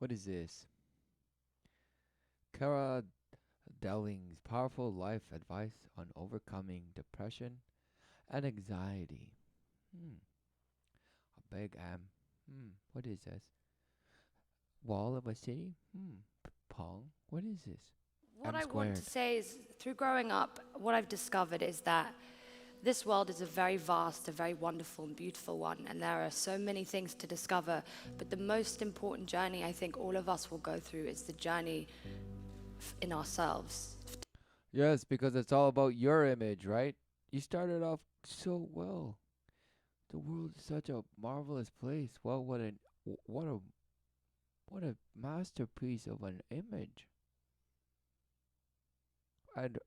What is this? Kara Delling's powerful life advice on overcoming depression and anxiety. Hmm. A big M. What is this? Wall of a city? Pong? What is this? What M I want to squared. say is, through growing up, what I've discovered is that this world is a very vast, a very wonderful and beautiful one, and there are so many things to discover. But the most important journey I think all of us will go through is the journey in ourselves. Yes, because it's all about your image, right? You started off so well. The world is such a marvelous place. Well, what a what a masterpiece of an image. And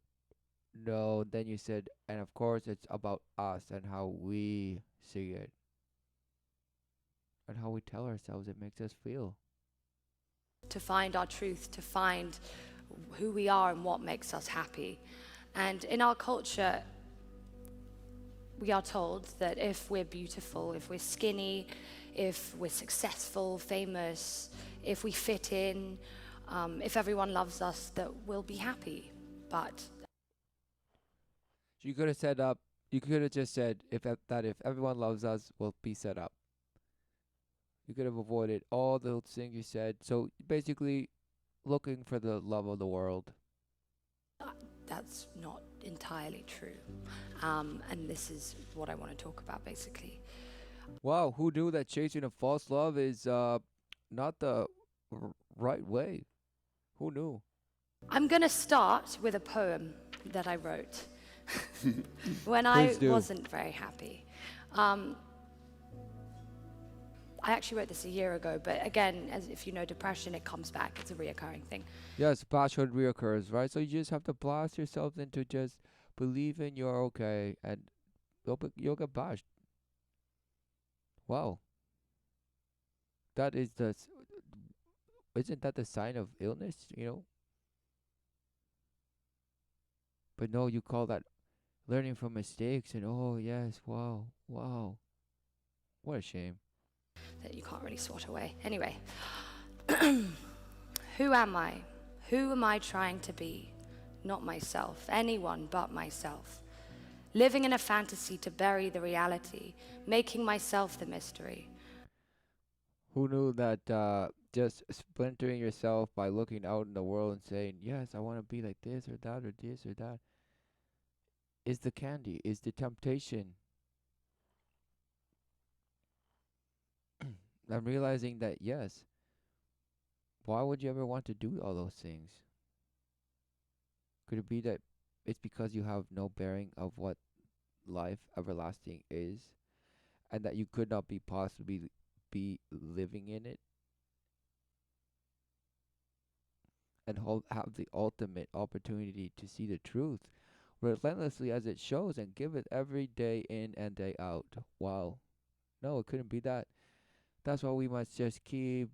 no, then you said, and of course it's about us and how we see it and how we tell ourselves it makes us feel. To find our truth, to find who we are and what makes us happy. And in our culture, we are told that if we're beautiful, if we're skinny, if we're successful, famous, if we fit in, if everyone loves us, that we'll be happy. But So you could have you could have just said that if everyone loves us, we'll be set up. You could have avoided all the things you said. So basically, looking for the love of the world. that's not entirely true. And this is what I want to talk about basically. Wow, who knew that chasing a false love is not the right way? Who knew? I'm going to start with a poem that I wrote when I Please do. wasn't very happy. Um, I actually wrote this a year ago, but again, as if you know depression, it comes back. It's a reoccurring thing. Yes, bashhood reoccurs, right? So you just have to blast yourself into just believing you're okay, and you'll get bashed. Wow, that is isn't that the sign of illness? But no, you call that learning from mistakes, and oh yes, wow, wow, what a shame. That you can't really swat away. Anyway, who am I? Who am I trying to be? Not myself, anyone but myself. Living in a fantasy to bury the reality, making myself the mystery. Who knew that just splintering yourself by looking out in the world and saying, yes, I want to be like this or that, is the candy, is the temptation. I'm realizing that, yes, why would you ever want to do all those things? Could it be that it's because you have no bearing of what life everlasting is, and that you could not be possibly be living in it and have the ultimate opportunity to see the truth relentlessly as it shows and give it every day in and day out? Wow. No, it couldn't be that. That's why we must just keep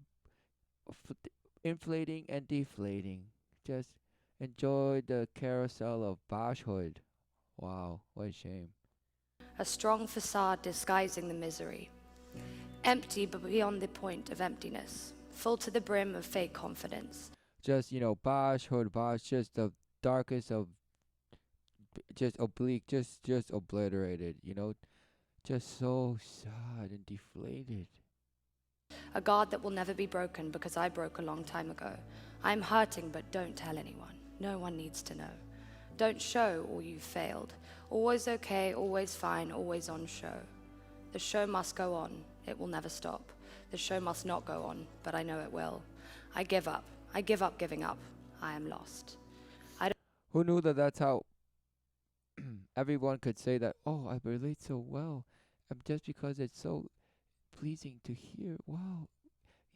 f- inflating and deflating. Just enjoy the carousel of bashhood. Wow, what a shame. A strong facade disguising the misery. Empty but beyond the point of emptiness. Full to the brim of fake confidence. Just, bashhood, just the darkest of, just oblique, just obliterated, just so sad and deflated. A guard that will never be broken because I broke a long time ago. I'm hurting, but don't tell anyone. No one needs to know. Don't show or you've failed. Always okay, always fine, always on show. The show must go on. It will never stop. The show must not go on, but I know it will. I give up. I give up giving up. I am lost. I Who knew that that's how everyone could say that, oh, I relate so well, just because it's so pleasing to hear. Wow,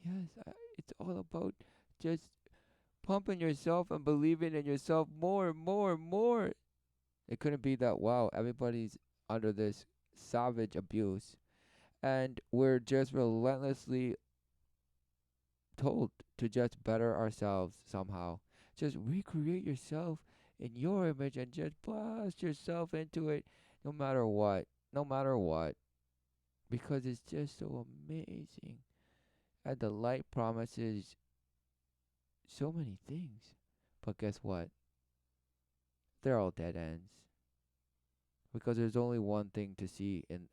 yes, it's all about just pumping yourself and believing in yourself more, more, more. It couldn't be that, wow, everybody's under this savage abuse, and we're just relentlessly told to just better ourselves somehow. Just recreate yourself in your image and just blast yourself into it no matter what. No matter what. Because it's just so amazing. And the light promises so many things. But guess what? They're all dead ends. Because there's only one thing to see in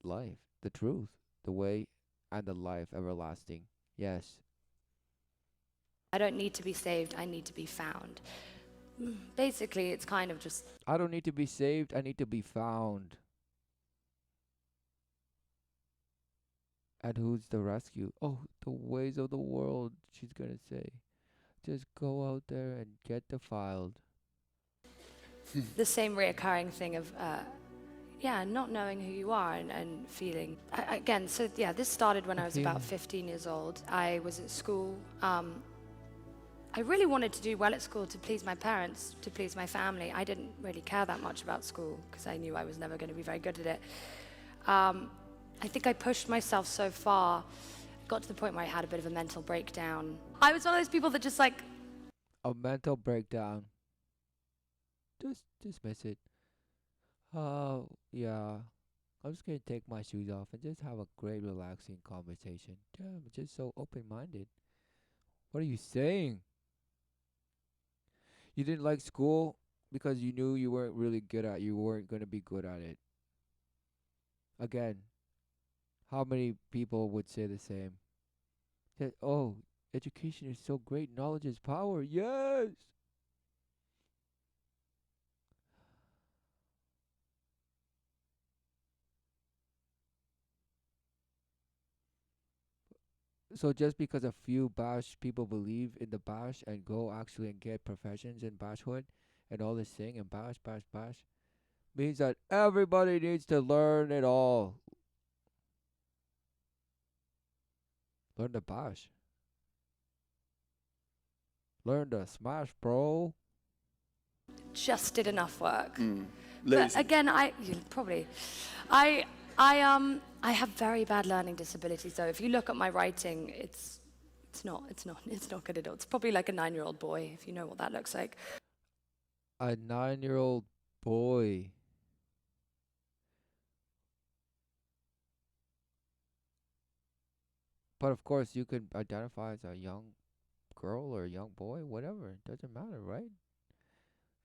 life: the truth, the way, and the life everlasting. Yes. I don't need to be saved, I need to be found. Basically, it's kind of just I don't need to be saved, I need to be found. And who's the rescue? Oh, the ways of the world, she's gonna say. Just go out there and get defiled. the same reoccurring thing of, yeah, not knowing who you are and feeling. Again, so yeah, this started when A I was about feeling. 15 years old. I was at school. I really wanted to do well at school to please my parents, to please my family. I didn't really care that much about school because I knew I was never going to be very good at it. I think I pushed myself so far, got to the point where I had a bit of a mental breakdown. I was one of those people that just like, A mental breakdown. Just dismiss it. Oh, yeah. I'm just gonna take my shoes off and just have a great, relaxing conversation. Yeah, I'm just so open minded. What are you saying? You didn't like school because you knew you weren't really good at you weren't gonna be good at it. Again, how many people would say the same? That oh, education is so great, knowledge is power. Yes. So just because a few bash people believe in the bash and go actually and get professions in bashhood and all this thing and bash bash bash means that everybody needs to learn it all. Learn the bash. Learn the smash, bro. just did enough work. But Lazy. again, probably, I, I have very bad learning disabilities. Though, if you look at my writing, it's not good at all. It's probably like a 9-year-old boy, if you know what that looks like. A 9-year-old boy. But of course, you could identify as a young girl or a young boy, whatever. It doesn't matter, right?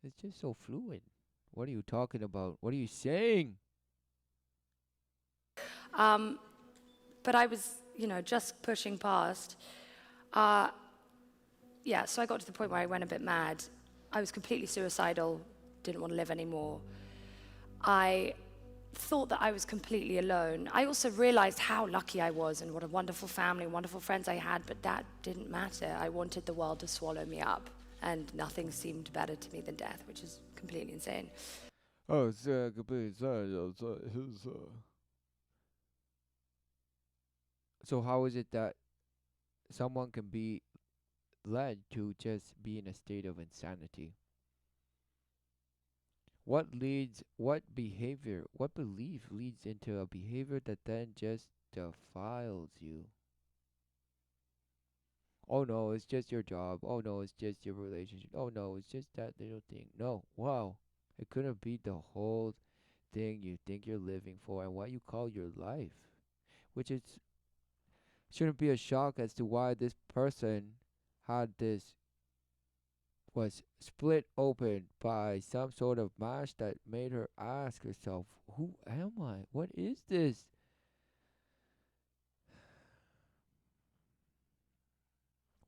It's just so fluid. What are you talking about? What are you saying? Um, but I was, just pushing past. Uh, yeah, so I got to the point where I went a bit mad. I was completely suicidal, didn't want to live anymore. I thought that I was completely alone. I also realized how lucky I was and what a wonderful family, wonderful friends I had, but that didn't matter. I wanted the world to swallow me up, and nothing seemed better to me than death, which is completely insane. Oh, it's completely sorry. So how is it that someone can be led to just be in a state of insanity? What leads, what behavior, what belief leads into a behavior that then just defiles you? Oh no, it's just your job. Oh no, it's just your relationship. Oh no, it's just that little thing. No, wow. It couldn't be the whole thing you think you're living for and what you call your life. Which is shouldn't be a shock as to why this person had this was split open by some sort of mash that made her ask herself, who am I? What is this?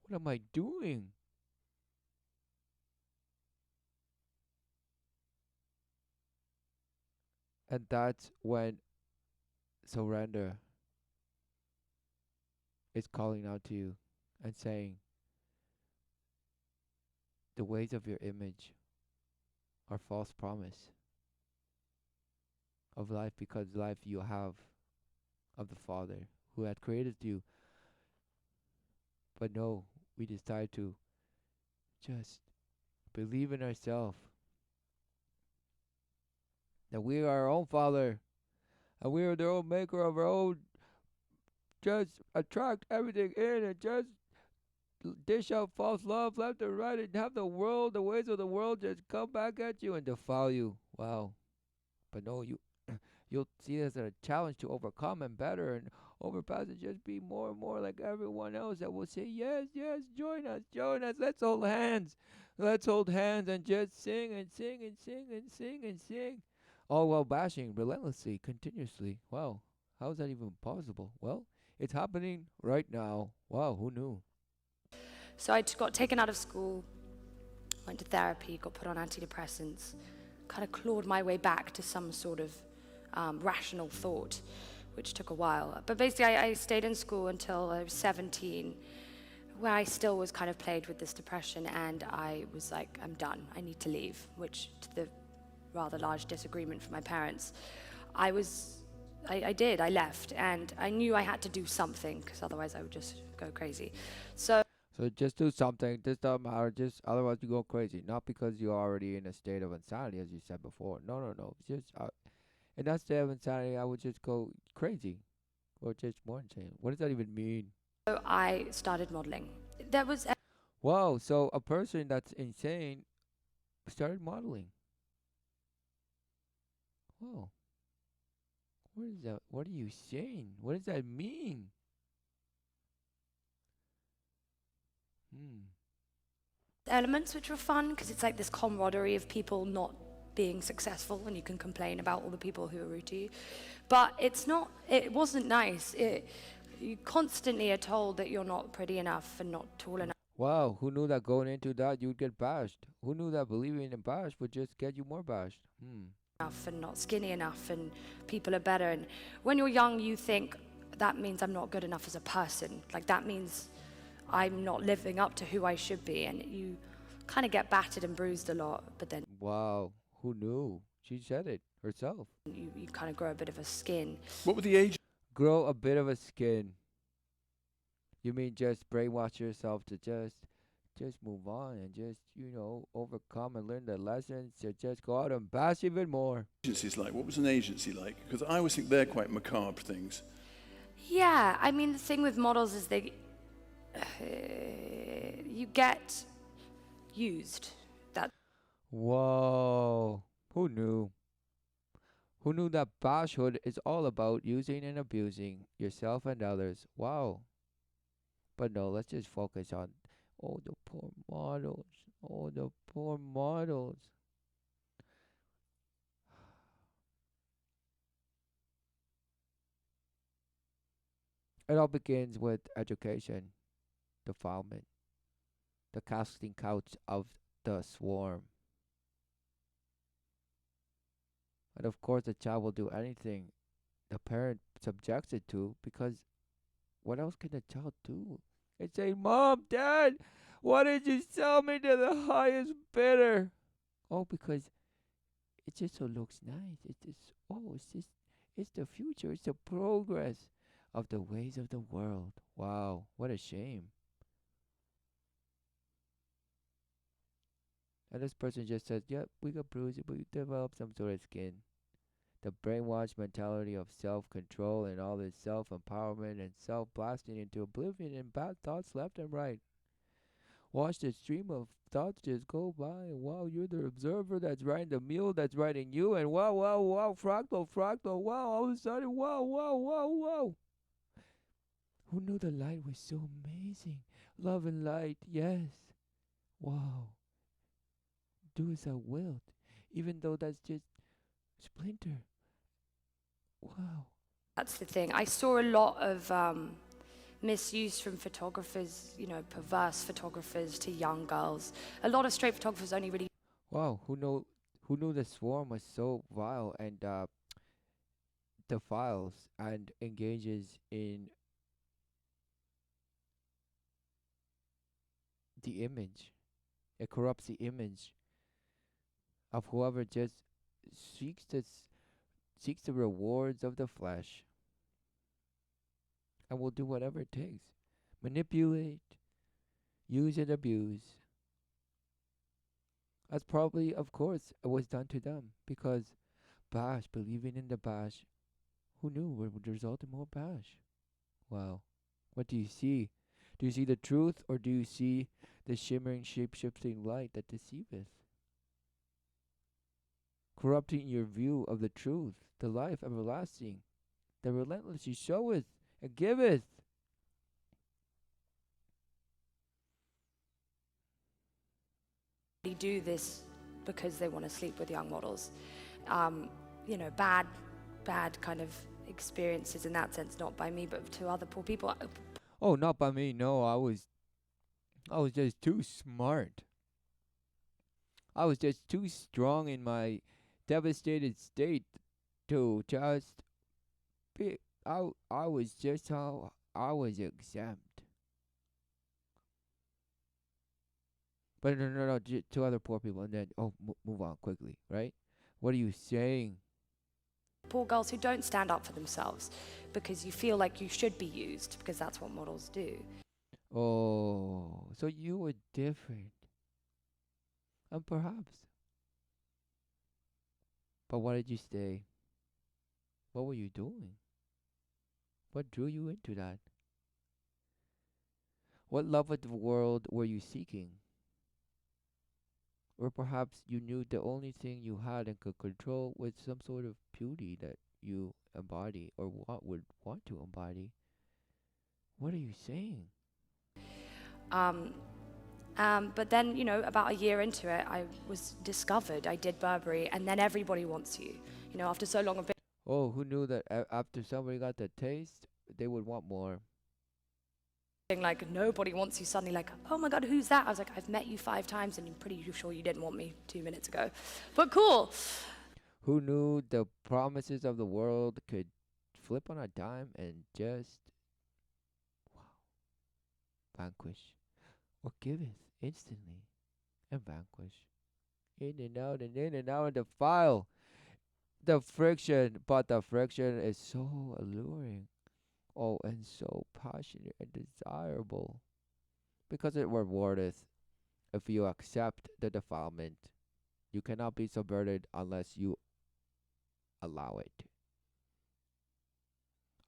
What am I doing? And that's when surrender is calling out to you and saying, the ways of your image are false promise of life because life you have of the Father who had created you. But no, we decide to just believe in ourselves that we are our own Father and we are the own maker of our own. Just attract everything in and just dish out false love left and right and have the world, the ways of the world just come back at you and defile you. Wow. But no, you'll see it as a challenge to overcome and better and overpass and just be more and more like everyone else that will say, yes, yes, join us, let's hold hands and just sing and sing and sing and sing and sing. All while bashing relentlessly, continuously. Wow, how is that even possible? Well, it's happening right now. Wow, who knew? So got taken out of school, went to therapy, got put on antidepressants, kind of clawed my way back to some sort of rational thought, which took a while. But basically, I stayed in school until I was 17, where I still was kind of plagued with this depression, and I was like, I'm done, I need to leave, which to the rather large disagreement from my parents, I did, I left, and I knew I had to do something, because otherwise I would just go crazy. So So just do something. This doesn't matter. Just otherwise you go crazy. Not because you're already in a state of insanity, as you said before. No, no, no. Just in that state of insanity, I would just go crazy or just more insane. What does that even mean? I started modeling. There was Whoa. So a person that's insane started modeling. Whoa. What is that? What are you saying? What does that mean? Hmm. elements which were fun because it's like this camaraderie of people not being successful, and you can complain about all the people who are rude to you. But it wasn't nice. You constantly are told that you're not pretty enough and not tall Wow. Who knew that going into that you'd get bashed? Who knew that believing in bash would just get you more bashed? Hmm. enough and not skinny enough and people are better. And when you're young, you think that means I'm not good enough as a person. Like that means I'm not living up to who I should be. And you kind of get battered and bruised a lot, but then Wow. Who knew? She said it herself. you kind of grow a bit of a skin. What were the age? Grow a bit of a skin. You mean just brainwash yourself to just move on and just, overcome and learn the lessons to just go out and bash even more. Agencies like? What was an agency like? Because I always think they're quite macabre things. Yeah, I mean, the thing with models is you get used. That Whoa. Who knew? Who knew that bashhood is all about using and abusing yourself and others? Wow. But no, let's just focus on, oh, the poor models. Oh, the poor models. It all begins with education, defilement, the casting couch of the swarm. And of course, the child will do anything the parent subjects it to, because what else can the child do? It's say, Mom, Dad, why did you sell me to the highest bidder? Oh, because it just so looks nice. It's the future. It's the progress of the ways of the world. Wow, what a shame. And this person just says, yep, we got bruises, but we develop some sort of skin. The brainwashed mentality of self control and all this self empowerment and self blasting into oblivion and bad thoughts left and right. Watch the stream of thoughts just go by, and wow, you're the observer that's riding the mule that's riding you, and wow, wow, wow, fractal, fractal, wow, all of a sudden, wow, wow, wow, wow. Who knew the light was so amazing? Love and light, yes. Wow. Do as thou wilt, even though that's just splinter. Wow. that's the thing. I saw a lot of misuse from photographers, perverse photographers to young girls. A lot of straight photographers only really Wow, who knew the swarm was so vile and defiles and engages in the image. It corrupts the image of whoever just seeks seeks the rewards of the flesh and will do whatever it takes. Manipulate, use and abuse. As probably, of course, it was done to them because bash, believing in the bash, who knew would result in more bash? Wow. What do you see? Do you see the truth or do you see the shimmering, shape shifting light that deceiveth? Corrupting your view of the truth, the life everlasting, that relentlessly showeth and giveth. They do this because they want to sleep with young models. Um, bad kind of experiences in that sense, not by me, but to other poor people. Oh, not by me. No, I was just too smart. I was just too strong in my devastated state to just be. I was just how I was exempt. But no, no, no, to other poor people, and then move on quickly, right? What are you saying? Poor girls who don't stand up for themselves because you feel like you should be used because that's what models do. Oh, so you were different, and perhaps. But why did you stay? What were you doing? What drew you into that? What love of the world were you seeking? Or perhaps you knew the only thing you had and could control was some sort of beauty that you embody or would want to embody. What are you saying? Um, but then, about a year into it, I was discovered. I did Burberry, and then everybody wants you. After so long of Oh, who knew that after somebody got the taste, they would want more? being like, nobody wants you, suddenly like, oh my God, who's that? I was like, I've met you 5 times, and I'm pretty sure you didn't want me 2 minutes ago. But cool. Who knew the promises of the world could flip on a dime and just vanquish or giveth instantly and vanquish? In and out and in and out of the file. The friction, but the friction is so alluring. Oh, and so passionate and desirable. Because it rewardeth if you accept the defilement. You cannot be subverted unless you allow it.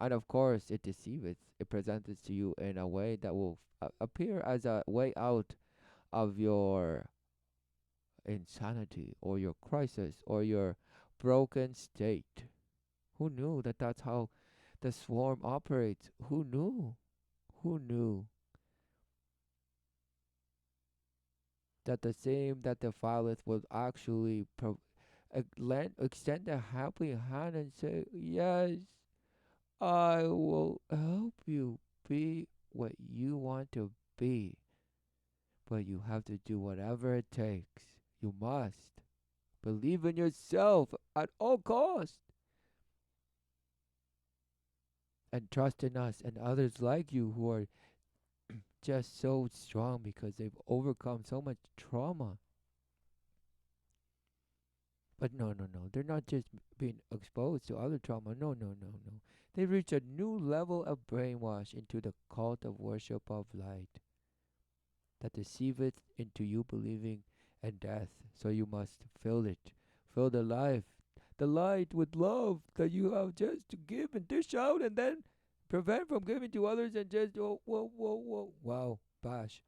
And of course, it deceiveth. It presents it to you in a way that will appear as a way out of your insanity or your crisis or your broken state. Who knew that that's how the swarm operates? Who knew? Who knew that the same that defileth will actually extend a happy hand and say, yes, I will help you be what you want to be. But you have to do whatever it takes. You must. Believe in yourself at all costs. And trust in us and others like you who are just so strong because they've overcome so much trauma. But no, no, no. They're not just being exposed to other trauma. No, no, no, no. They reach a new level of brainwash into the cult of worship of light that deceiveth into you believing in death. So you must fill it. Fill the life, the light with love that you have just to give and dish out and then prevent from giving to others and just, oh, whoa, whoa, whoa. Wow, bash.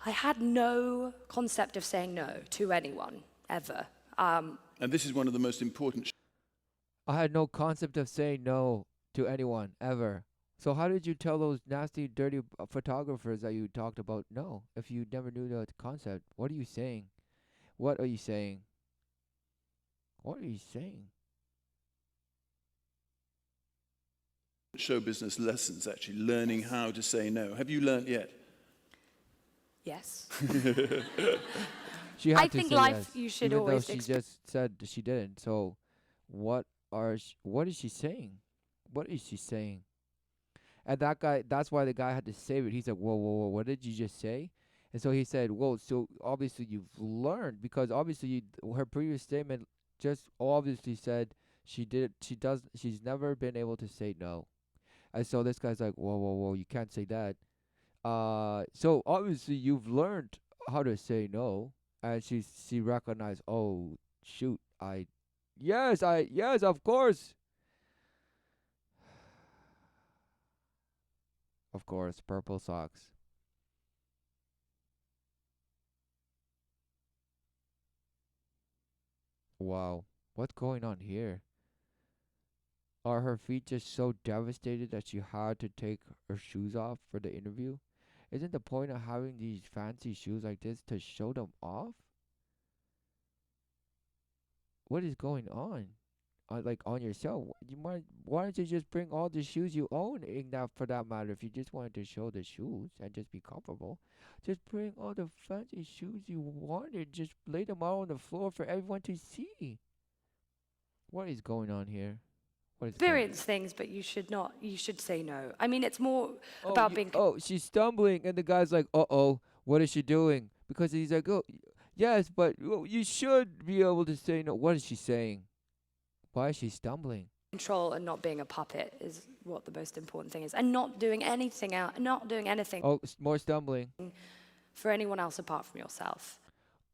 I had no concept of saying no to anyone, ever. And this is one of the most important I had no concept of saying no to anyone ever. So how did you tell those nasty, dirty photographers that you talked about no? If you never knew the concept, what are you saying? What are you saying? What are you saying? show business lessons, actually, learning how to say no. Have you learnt yet? Yes. She had I to think say life, yes, you should even though always she expect. just said she didn't. So, what is she saying? What is she saying? And that guy, that's why the guy had to save it. He's like, whoa, whoa, whoa, what did you just say? And so he said, whoa, so obviously you've learned because obviously her previous statement just obviously said she's never been able to say no. And so this guy's like, whoa, whoa, whoa, you can't say that. So obviously you've learned how to say no. And she recognized, oh, shoot, yes, of course. Of course, purple socks. Wow. What's going on here? Are her feet just so devastated that she had to take her shoes off for the interview? Isn't the point of having these fancy shoes like this to show them off? What is going on? Like on yourself. You might why don't you just bring all the shoes you own in that for that matter if you just wanted to show the shoes and just be comfortable. Just bring all the fancy shoes you wanted, just lay them out on the floor for everyone to see. What is going on here? What is going Experience things, but you should not. You should say no. I mean, it's more Oh, about being oh, she's stumbling, and the guy's like, "Uh-oh, what is she doing?" Because he's like, "Oh, yes, but you should be able to say no." What is she saying? Why is she stumbling? control and not being a puppet is what the most important thing is, and not doing anything out, not doing anything Oh, more stumbling. for anyone else apart from yourself.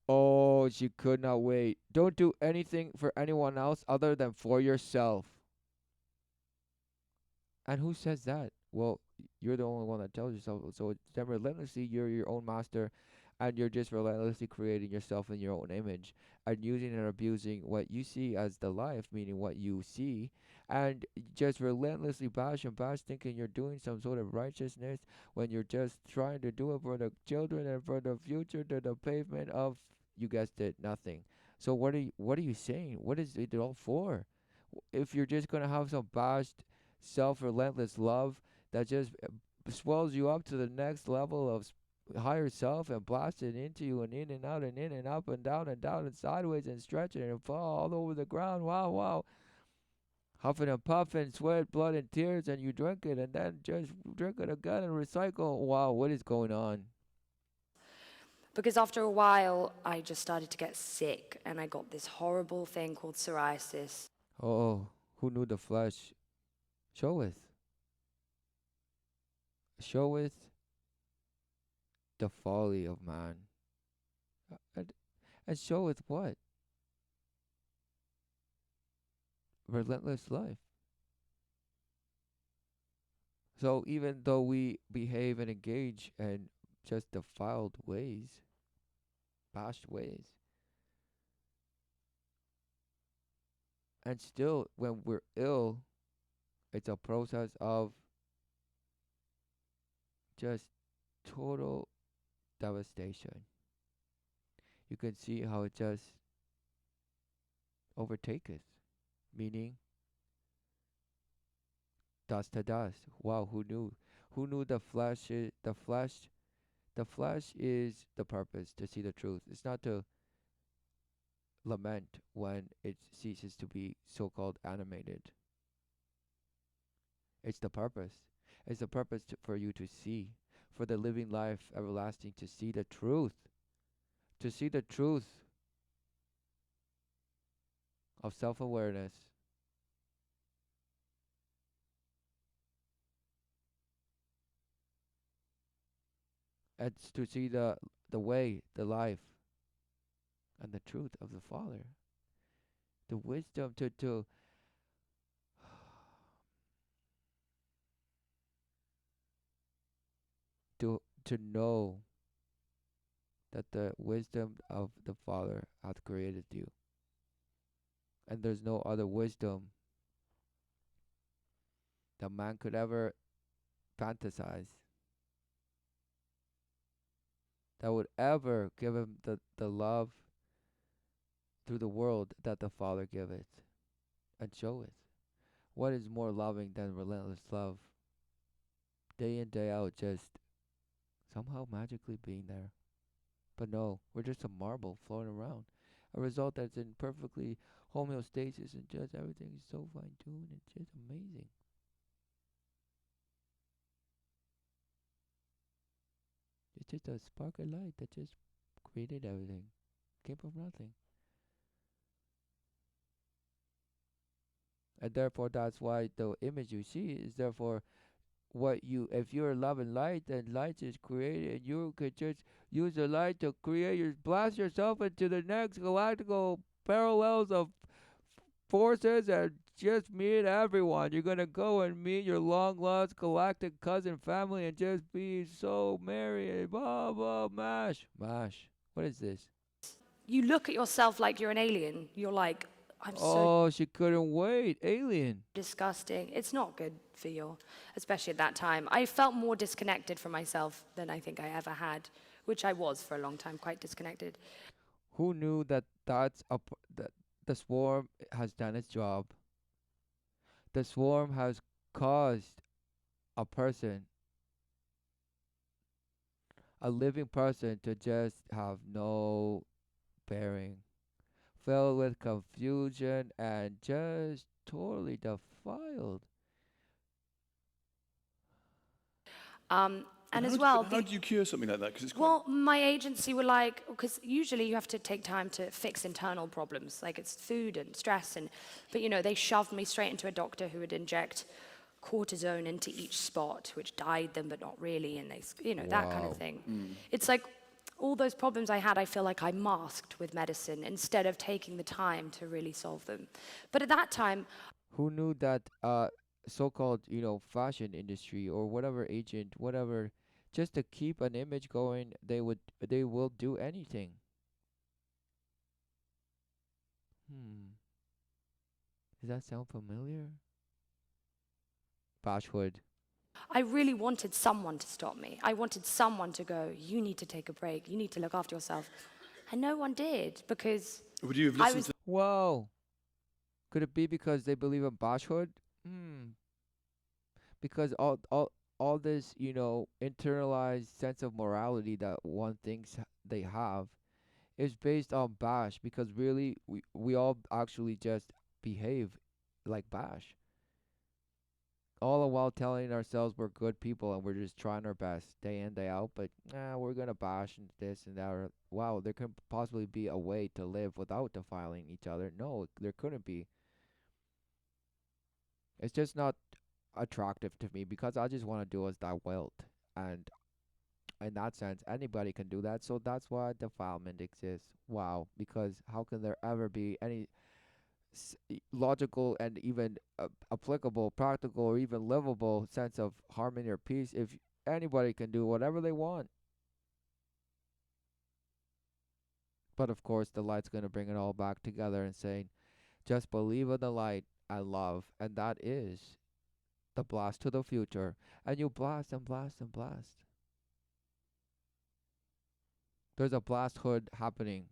Oh, she could not wait. Don't do anything for anyone else other than for yourself. And who says that? Well, you're the only one that tells yourself. So then relentlessly, you're your own master, and you're just relentlessly creating yourself in your own image and using and abusing what you see as the life, meaning what you see, and just relentlessly bash, thinking you're doing some sort of righteousness when you're just trying to do it for the children and for the future to the pavement of, you guessed it, nothing. So what are you saying? What is it all for? If you're just gonna have some bashed self-relentless love that just swells you up to the next level of higher self and blasts it into you and in and out and in and up and down and sideways and stretching and fall all over the ground. Wow, wow. Huffing and puffing, sweat, blood, and tears, and you drink it and then just drink it again and recycle. Wow, what is going on? Because after a while, I just started to get sick, and I got this horrible thing called psoriasis. Oh, who knew the flesh? Showeth. Showeth the folly of man. And, and showeth what? Relentless life. So even though we behave and engage in just defiled ways, bashed ways, and still when we're ill, it's a process of just total devastation. You can see how it just overtaketh, meaning dust to dust. Wow, who knew? Who knew the flesh is the purpose to see the truth. It's not to lament when it ceases to be so-called animated. It's the purpose. It's the purpose for you to see, for the living life everlasting, to see the truth, to see the truth of self-awareness, and to see the way, the life, and the truth of the Father, the wisdom to know that the wisdom of the Father hath created you, and there's no other wisdom that man could ever fantasize that would ever give him the love through the world that the Father giveth and showeth. What is more loving than relentless love? Day in, day out, just somehow magically being there. But no, we're just a marble floating around. A result that's in perfectly homeostasis and just everything is so fine tuned. It's just amazing. It's just a spark of light that just created everything. Came from nothing. And therefore that's why the image you see is therefore what you, if you're love and light, then light is created and you could just use the light to create your, blast yourself into the next galactical parallels of forces and just meet everyone. You're gonna go and meet your long lost galactic cousin family and just be so merry and blah blah mash. Mash. What is this? You look at yourself like you're an alien. You're like, I'm so Oh, she couldn't wait. Alien. disgusting. It's not good for you, especially at that time. I felt more disconnected from myself than I think I ever had, which I was for a long time, quite disconnected. Who knew that that the swarm has done its job? The swarm has caused a person, a living person, to just have no bearing, filled with confusion and just totally defiled. And as But well, how do you cure something like that? Because it's quite. well, my agency were like, because usually you have to take time to fix internal problems, like it's food and stress, but they shoved me straight into a doctor who would inject cortisone into each spot, which died them, but not really, and that kind of Wow. thing. It's like all those problems I had, I feel like I masked with medicine instead of taking the time to really solve them. But at that time, Who knew that so-called, fashion industry or whatever agent, whatever, just to keep an image going, they will do anything. Hmm. Does that sound familiar? Bashwood. I really wanted someone to stop me. I wanted someone to go, you need to take a break, you need to look after yourself. And no one did because Would you have I listened was to? Whoa. Could it be because they believe in Bashwood? Hmm. Because all this, internalized sense of morality that one thinks they have is based on Bash, because really we all actually just behave like Bash. All the while telling ourselves we're good people and we're just trying our best day in, day out, but we're gonna bash and this and that. Or, wow, there could possibly be a way to live without defiling each other. No, there couldn't be. It's just not attractive to me because I just want to do as thou wilt. And in that sense, anybody can do that. So that's why defilement exists. Wow. Because how can there ever be any logical and even applicable, practical, or even livable sense of harmony or peace if anybody can do whatever they want? But of course, the light's going to bring it all back together and saying, just believe in the light and love. And that is the blast to the future. And you blast and blast and blast. There's a blast hood happening.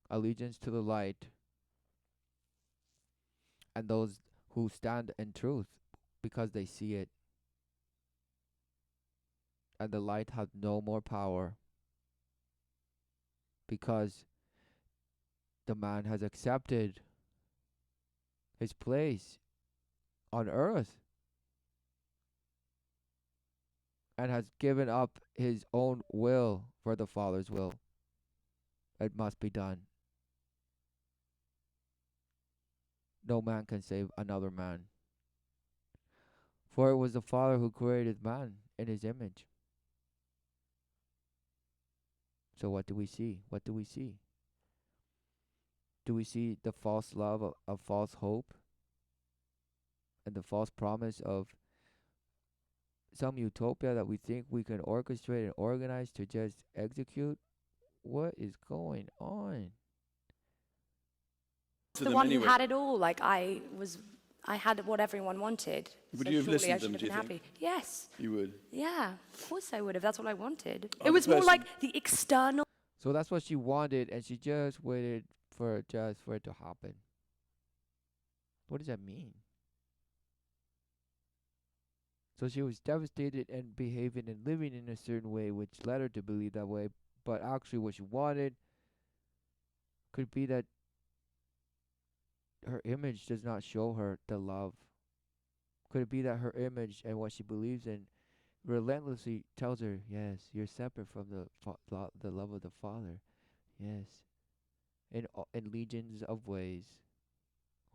Allegiance to the light and those who stand in truth because they see it. And the light has no more power because the man has accepted his place on earth and has given up his own will for the Father's will. It must be done. No man can save another man. For it was the Father who created man in his image. So what do we see? What do we see? Do we see the false love of false hope and the false promise of some utopia that we think we can orchestrate and organize to just execute? What is going on? To the them one who anyway. had it all. Like I had what everyone wanted. Would So you have surely I listened to should them, have do you been think? happy. Yes. You would. Yeah. Of course I would have. That's what I wanted. Other It was more like person. the external. So that's what she wanted, and she just waited for it to happen. What does that mean? So she was devastated and behaving and living in a certain way, which led her to believe that way. But actually, what she wanted could be that her image does not show her the love. Could it be that her image and what she believes in relentlessly tells her, yes, you're separate from the love of the Father. Yes, in legions of ways.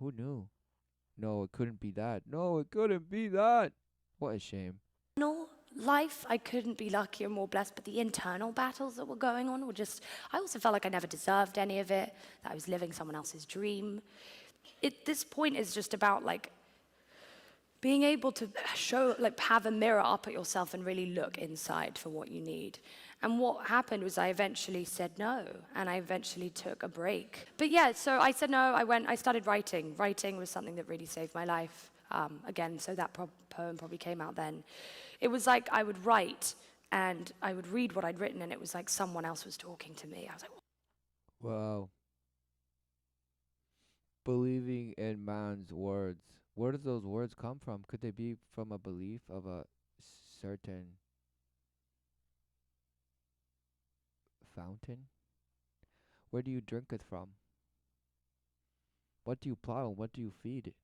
Who knew? No, it couldn't be that. No, it couldn't be that. What a shame. Life, I couldn't be luckier, more blessed, but the internal battles that were going on were just, I also felt like I never deserved any of it, that I was living someone else's dream. This point is just about like being able to show, like, have a mirror up at yourself and really look inside for what you need. And what happened was I eventually said no, and I eventually took a break. But yeah, so I said no, I started writing. Writing was something that really saved my life. Again, so that poem probably came out then. It was like I would write, and I would read what I'd written, and it was like someone else was talking to me. I was like, Wow. Believing in man's words. Where do those words come from? Could they be from a belief of a certain fountain? Where do you drink it from? What do you plow? What do you feed?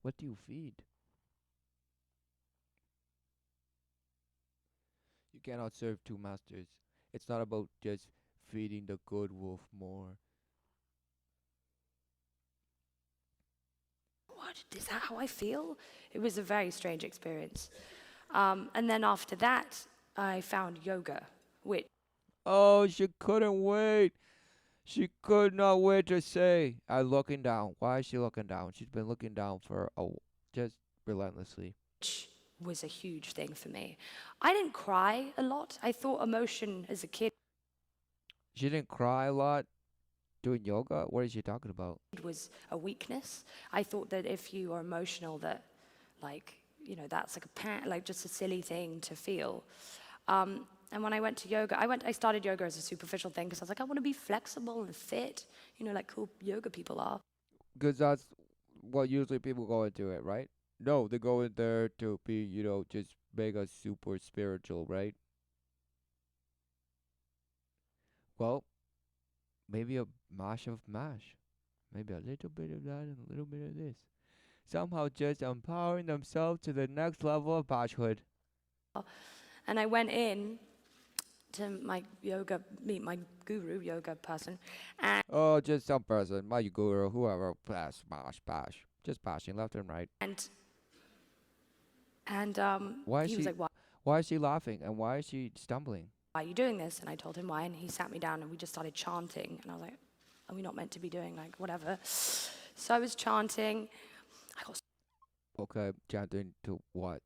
What do you feed? You cannot serve two masters. It's not about just feeding the good wolf more. what, is that how I feel? It was a very strange experience. And then after that, I found yoga, which Oh, she couldn't wait. She could not wait to say, "I'm looking down." Why is she looking down? She's been looking down for just relentlessly. was a huge thing for me. I didn't cry a lot. I thought emotion as a kid She didn't cry a lot doing yoga. What is she talking about? was a weakness. I thought that if you are emotional, that, like, that's like like just a silly thing to feel. And when I went to yoga, I started yoga as a superficial thing because I was like, I want to be flexible and fit, like cool yoga people are. Because that's what usually people go into it, right? No, they go in there to be, just mega super spiritual, right? Well, maybe a mash of mash. Maybe a little bit of that and a little bit of this. Somehow just empowering themselves to the next level of bashhood. And I went in to meet my guru, yoga person, Oh, just some person, my guru, whoever, bash, bash, bash. Just bashing left and right. and Why is he was she like, why is she laughing and why is she stumbling? why are you doing this? And I told him why, and he sat me down and we just started chanting. And I was like, are we not meant to be doing, like, whatever? So I was chanting. I got Okay, chanting to what?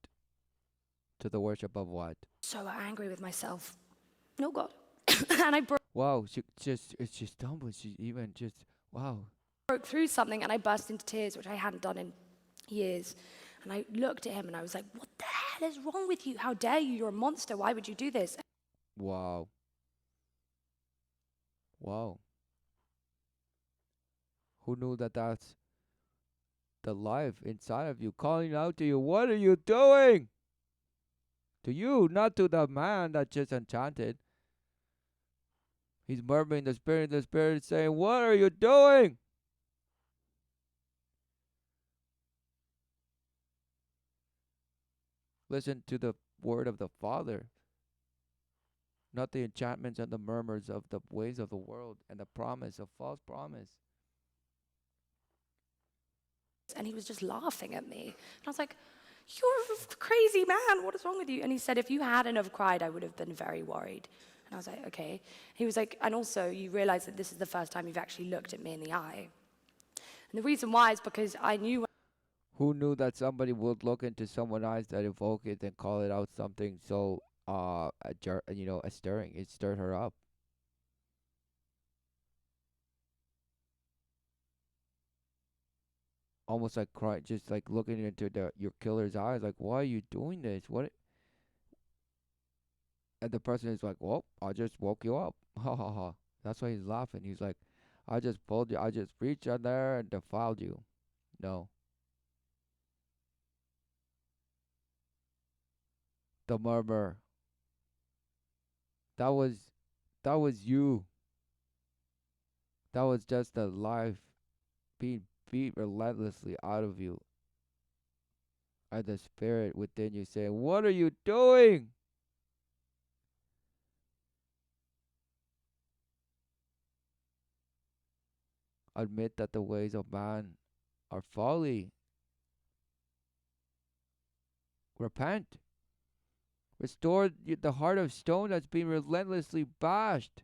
To the worship of what? so angry with myself. No, God. And I Wow, it's just stumbling. She even just wow. broke through something, and I burst into tears, which I hadn't done in years. And I looked at him and I was like, what the hell is wrong with you? How dare you? You're a monster. Why would you do this? Wow. Wow. Who knew that that's the life inside of you calling out to you? What are you doing? To you, not to the man that just enchanted. He's murmuring the spirit saying, "What are you doing?" Listen to the word of the Father, not the enchantments and the murmurs of the ways of the world and the promise of false promise. And he was just laughing at me. And I was like, you're a crazy man. What is wrong with you? And he said, if you hadn't have cried, I would have been very worried. And I was like, okay. He was like, and also you realize that this is the first time you've actually looked at me in the eye. And the reason why is because I knew Who knew that somebody would look into someone's eyes that evoke it and call it out something so a stirring. It stirred her up. Almost like crying, just like looking into your killer's eyes, like, why are you doing this? What? And the person is like, well, I just woke you up. Ha ha ha. That's why he's laughing. He's like, I just pulled you. I just reached in there and defiled you. No, the murmur. That was, that was you. That was just the life being beat relentlessly out of you. And the spirit within you saying, what are you doing? Admit that the ways of man are folly. Repent. Restore the heart of stone that's been relentlessly bashed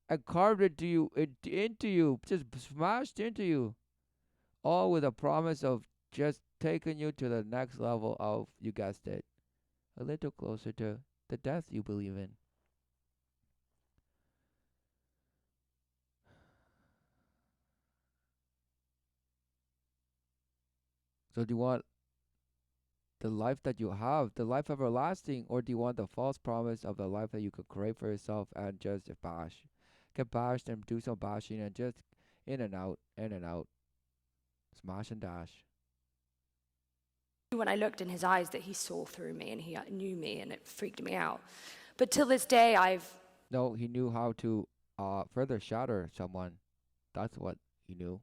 and carved into you, just smashed into you. All with a promise of just taken you to the next level of, you guessed it, a little closer to the death you believe in. So do you want the life that you have, the life everlasting, or do you want the false promise of the life that you could create for yourself and just bash? Get bashed and do some bashing and just in and out, smash and dash. When I looked in his eyes that he saw through me and he knew me and it freaked me out. But till this day, No, he knew how to further shatter someone. That's what he knew.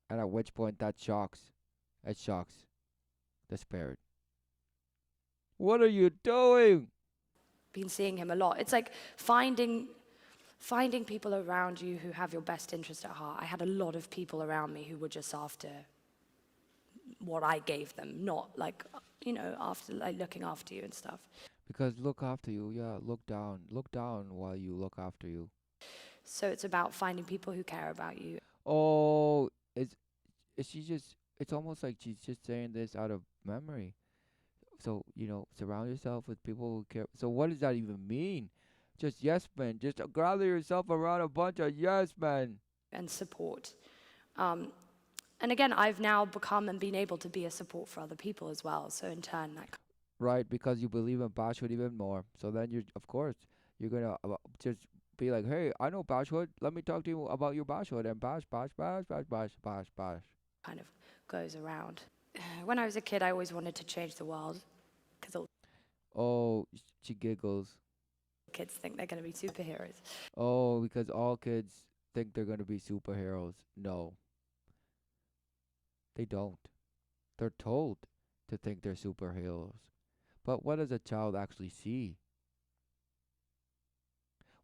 And at which point it shocks the spirit. What are you doing? been seeing him a lot. It's like finding people around you who have your best interest at heart. I had a lot of people around me who were just after what I gave them, not like, after like looking after you and stuff. Because look after you, yeah, look down while you look after you. So it's about finding people who care about you. Oh, is she just? It's almost like she's just saying this out of memory. So surround yourself with people who care. So what does that even mean? Just yes men. Just gather yourself around a bunch of yes men. And support. And again, I've now become and been able to be a support for other people as well. So in turn, like, Right, because you believe in Bashwood even more. So then of course, you're gonna just be like, hey, I know Bashwood. Let me talk to you about your Bashwood and bash. kind of goes around. When I was a kid, I always wanted to change the world because all Oh, she giggles. kids think they're going to be superheroes. Oh, because all kids think they're gonna be superheroes. No, they don't. They're told to think they're superheroes. But what does a child actually see?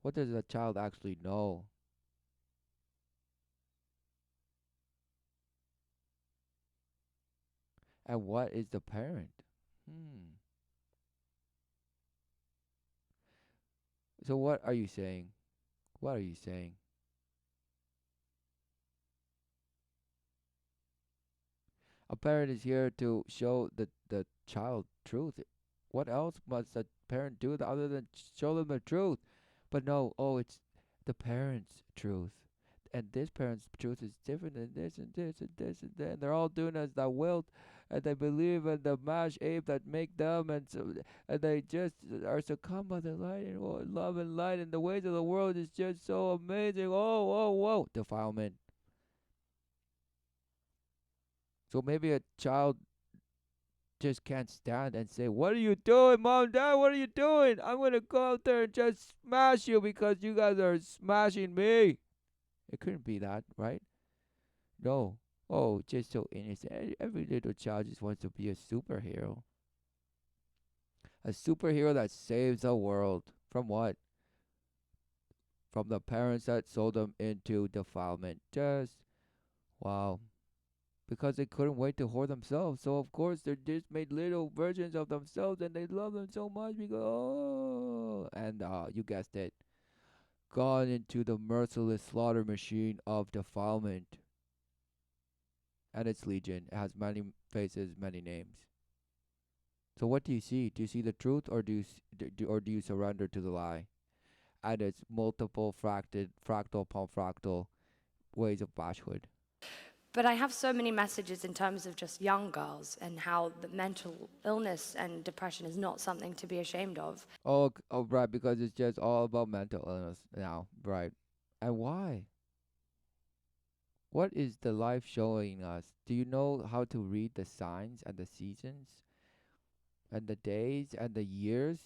What does a child actually know? And what is the parent? Hmm. So what are you saying? What are you saying? A parent is here to show the child truth. What else must a parent do other than show them the truth? But no, oh, it's the parent's truth. And this parent's truth is different than this and this and this and that. And they're all doing as thou wilt, and they believe in the mash ape that make them, and they just are succumbed by the light and love and light, and the ways of the world is just so amazing. Oh, oh, whoa, defilement. So maybe a child just can't stand and say, "What are you doing, mom, dad? What are you doing? I'm gonna go out there and just smash you because you guys are smashing me." It couldn't be that, right? No. Oh, just so innocent. Every little child just wants to be a superhero. A superhero that saves the world. From what? From the parents that sold them into defilement. Just, wow. Because they couldn't wait to whore themselves. So, of course, they just made little versions of themselves and they love them so much because, oh. And you guessed it. Gone into the merciless slaughter machine of defilement. And its legion. It has many faces, many names. So what do you see? Do you see the truth, or do you surrender to the lie? And its multiple fractal upon fractal ways of bashhood. But I have so many messages in terms of just young girls and how the mental illness and depression is not something to be ashamed of. Oh, oh, right, because it's just all about mental illness now, right? And why? What is the life showing us? Do you know how to read the signs and the seasons and the days and the years?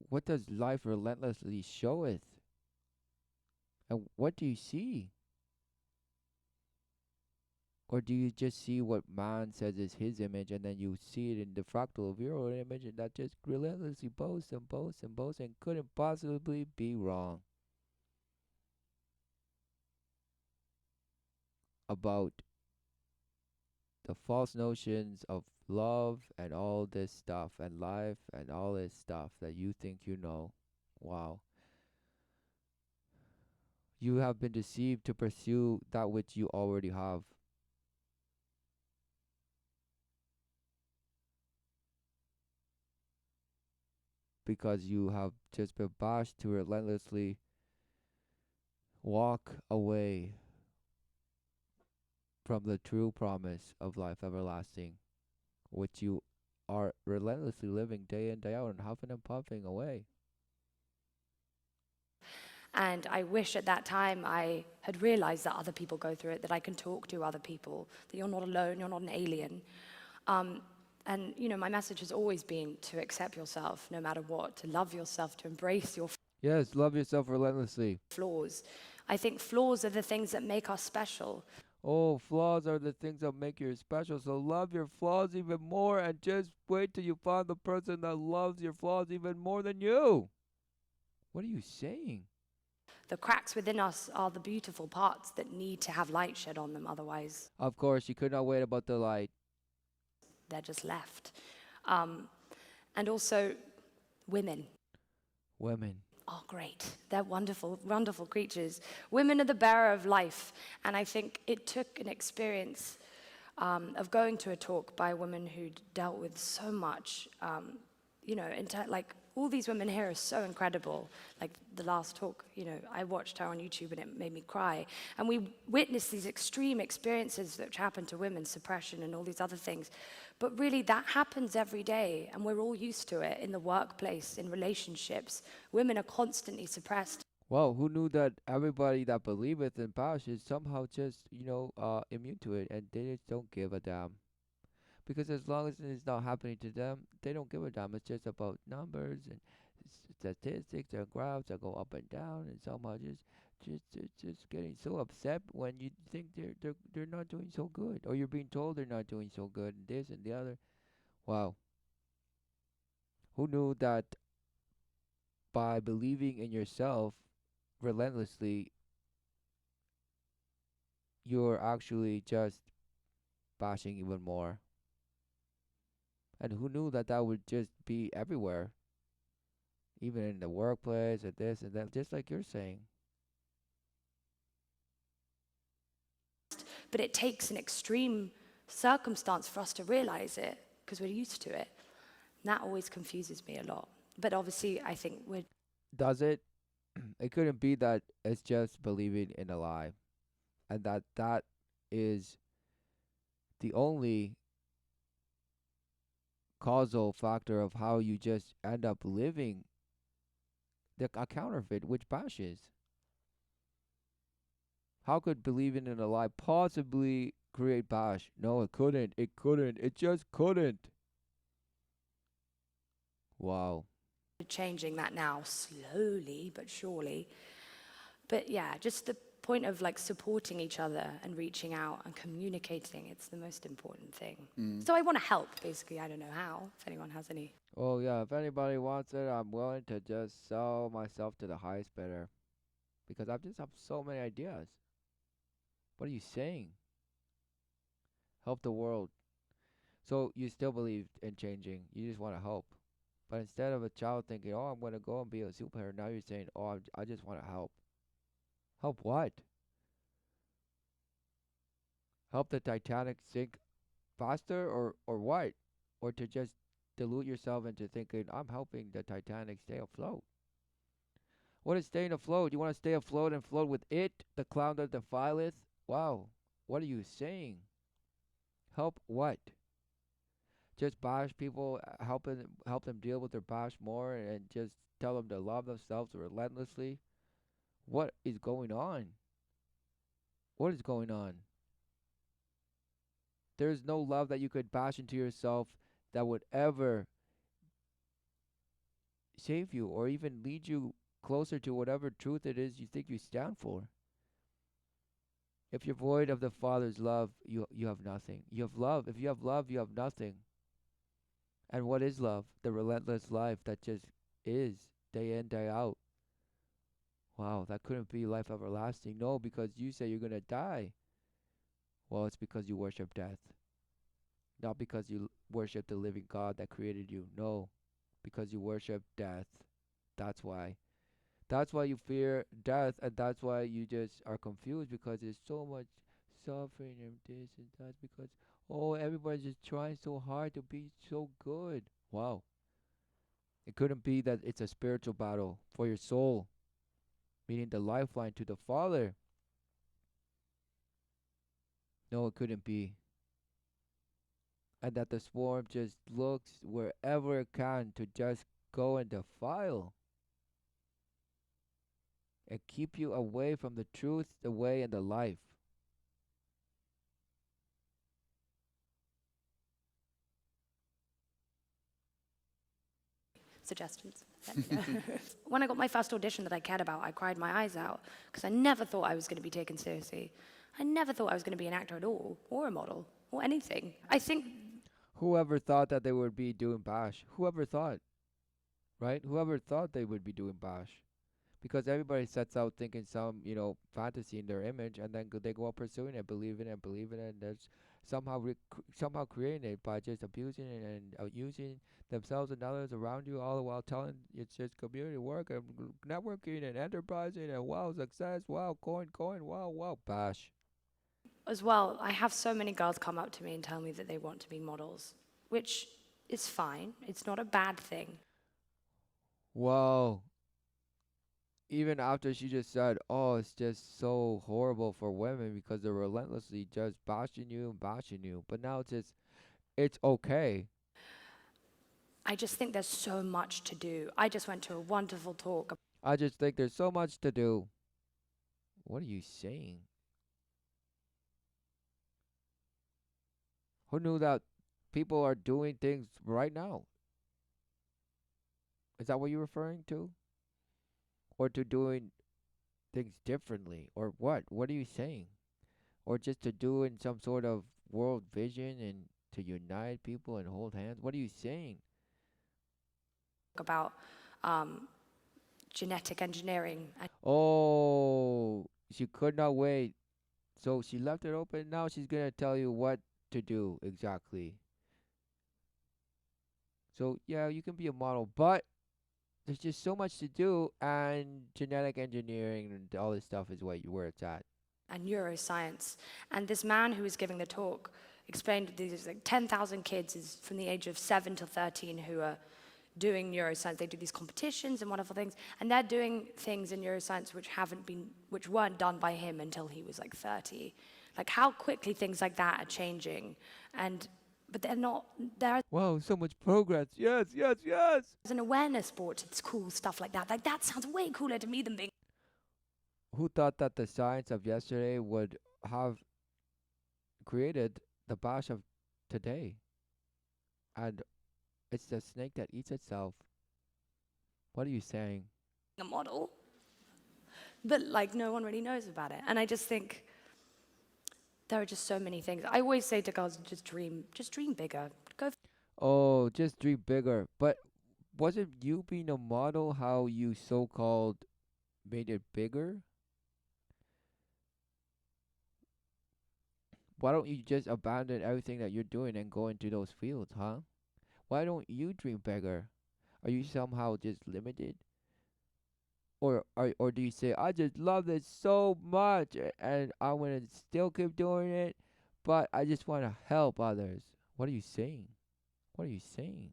What does life relentlessly showeth? And what do you see? Or do you just see what man says is his image and then you see it in the fractal of your own image and that just relentlessly boasts and boasts and boasts and couldn't possibly be wrong about the false notions of love and all this stuff and life and all this stuff that you think you know? Wow. You have been deceived to pursue that which you already have. because you have just been bashed to relentlessly walk away from the true promise of life everlasting, which you are relentlessly living day in, day out, and huffing and puffing away. And I wish at that time I had realized that other people go through it, that I can talk to other people, that you're not alone, you're not an alien. And, you know, my message has always been to accept yourself no matter what, to love yourself, to embrace your Yes, love yourself relentlessly. flaws. I think flaws are the things that make us special. Oh, flaws are the things that make you special. So love your flaws even more and just wait till you find the person that loves your flaws even more than you. What are you saying? The cracks within us are the beautiful parts that need to have light shed on them, otherwise, Of course, you could not wait about the light. they're just left. Um, and also, women Women. are great. They're wonderful, wonderful creatures. Women are the bearer of life. And I think it took an experience of going to a talk by a woman who'd dealt with so much, you know, like all these women here are so incredible. Like the last talk, you know, I watched her on YouTube and it made me cry. And we witnessed these extreme experiences which happen to women, suppression and all these other things. But really that happens every day and we're all used to it in the workplace, in relationships. Women are constantly suppressed. Well, who knew that everybody that believeth in Bash is somehow just, immune to it and they just don't give a damn. Because as long as it's not happening to them, they don't give a damn. It's just about numbers and statistics and graphs that go up and down, and somehow just getting so upset when you think they're not doing so good, or you're being told they're not doing so good, and this and the other. Wow, who knew that by believing in yourself relentlessly, you're actually just bashing even more? And who knew that that would just be everywhere? Even in the workplace or this and that, just like you're saying. But it takes an extreme circumstance for us to realize it because we're used to it. And that always confuses me a lot. But obviously, I think we're Does it? It couldn't be that it's just believing in a lie, and that is the only causal factor of how you just end up living a counterfeit, which bashes. How could believing in a lie possibly create bash? No, it couldn't. It couldn't. It just couldn't. Wow. changing that now, slowly but surely. But yeah, just the point of like supporting each other and reaching out and communicating, it's the most important thing. So I want to help, basically. I don't know how, if anyone has any. Oh yeah, if anybody wants it, I'm willing to just sell myself to the highest bidder because I just have so many ideas. What are you saying? Help the world. So you still believe in changing. You just want to help. But instead of a child thinking, "Oh, I'm going to go and be a superhero," now you're saying, "Oh, I just want to help." Help what? Help the Titanic sink faster or what? Or to just delude yourself into thinking, "I'm helping the Titanic stay afloat." What is staying afloat? You want to stay afloat and float with it, the cloud that defileth? Wow. What are you saying? Help what? Just bash people, help them deal with their bash more, and just tell them to love themselves relentlessly. What is going on? What is going on? There's no love that you could bash into yourself that would ever save you or even lead you closer to whatever truth it is you think you stand for. If you're void of the Father's love, you have nothing. You have love. If you have love, you have nothing. And what is love? The relentless life that just is day in, day out. Wow, that couldn't be life everlasting. No, because you say you're going to die. Well, it's because you worship death. Not because you worship the living God that created you. No, because you worship death. That's why. That's why you fear death, and that's why you just are confused because there's so much suffering and this and that. Because, oh, everybody's just trying so hard to be so good. Wow. It couldn't be that it's a spiritual battle for your soul, meaning the lifeline to the Father. No, it couldn't be. And that the swarm just looks wherever it can to just go and defile and keep you away from the truth, the way, and the life. Suggestions. Let me know. When I got my first audition that I cared about, I cried my eyes out because I never thought I was going to be taken seriously. I never thought I was going to be an actor at all, or a model, or anything. I think Whoever thought that they would be doing Bash? Whoever thought, right? Whoever thought they would be doing Bash? Because everybody sets out thinking some, fantasy in their image, and then they go up pursuing it, believing it, and that's somehow creating it by just abusing it and using themselves and others around you, all the while telling it's just community work and networking and enterprising and wow success, wow coin, wow Bash. as well, I have so many girls come up to me and tell me that they want to be models, which is fine. It's not a bad thing. Wow. Even after she just said, "Oh, it's just so horrible for women because they're relentlessly just bashing you," but now it's okay. I just think there's so much to do. I just went to a wonderful talk. I just think there's so much to do. What are you saying? Who knew that people are doing things right now? Is that what you're referring to? Or to doing things differently? Or what? What are you saying? Or just to do in some sort of world vision and to unite people and hold hands? What are you saying? About um, genetic engineering. And Oh, she could not wait. So she left it open. Now she's going to tell you what to do exactly. So, yeah, you can be a model, but there's just so much to do, and genetic engineering and all this stuff is where it's at. neuroscience. And this man who was giving the talk explained these like 10,000 kids is from the age of 7 to 13 who are doing neuroscience. They do these competitions and wonderful things, and they're doing things in neuroscience which weren't done by him until he was like 30. Like how quickly things like that are changing, but they're not. There's Wow, so much progress. Yes, yes, yes. an awareness board to this cool stuff like that. Like that sounds way cooler to me than being Who thought that the science of yesterday would have created the Bash of today? And it's the snake that eats itself. What are you saying? a model. But like no one really knows about it. And I just think there are just so many things. I always say to girls, just dream bigger. Go Oh, just dream bigger. But wasn't you being a model how you so called made it bigger? Why don't you just abandon everything that you're doing and go into those fields, huh? Why don't you dream bigger? Are you somehow just limited? Or do you say, I just love this so much and I'm gonna still keep doing it, but I just wanna help others? What are you saying? What are you saying?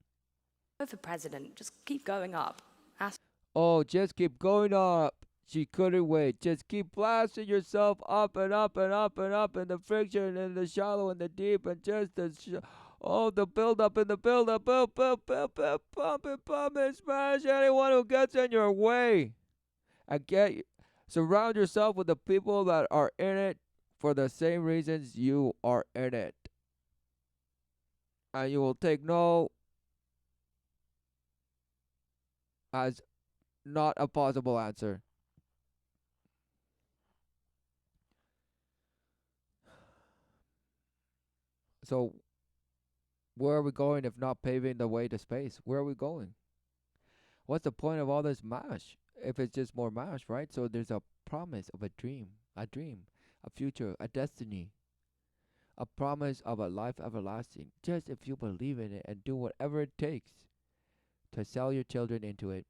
for president. Just keep going up. Ask Oh, just keep going up. She couldn't wait. Just keep blasting yourself up and up and up and up in the friction and the shallow and the deep and just the build up and the build up, pump it, smash anyone who gets in your way. And surround yourself with the people that are in it for the same reasons you are in it. And you will take no as not a possible answer. So where are we going if not paving the way to space? Where are we going? What's the point of all this mash if it's just more mash, right? So there's a promise of a dream, a future, a destiny, a promise of a life everlasting. Just if you believe in it and do whatever it takes to sell your children into it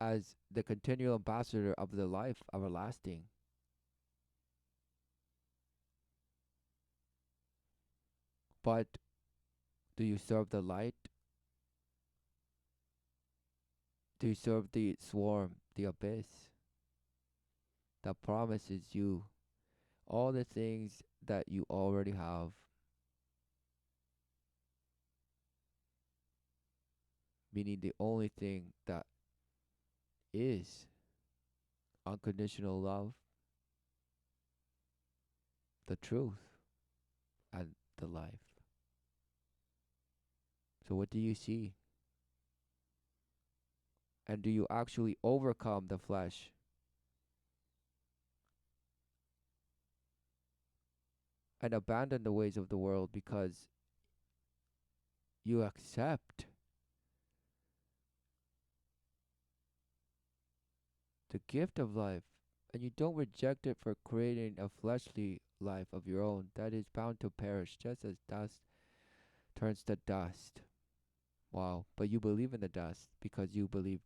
as the continual ambassador of the life everlasting. But Do you serve the light? Do you serve the swarm, the abyss that promises you all the things that you already have, meaning the only thing that is unconditional love, the truth, and the life? So, what do you see? And do you actually overcome the flesh and abandon the ways of the world because you accept the gift of life and you don't reject it for creating a fleshly life of your own that is bound to perish just as dust turns to dust? Wow, but you believe in the dust because you believe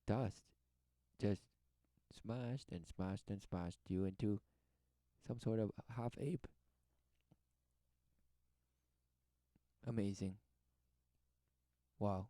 dust just smashed you into some sort of half ape. Amazing. Wow.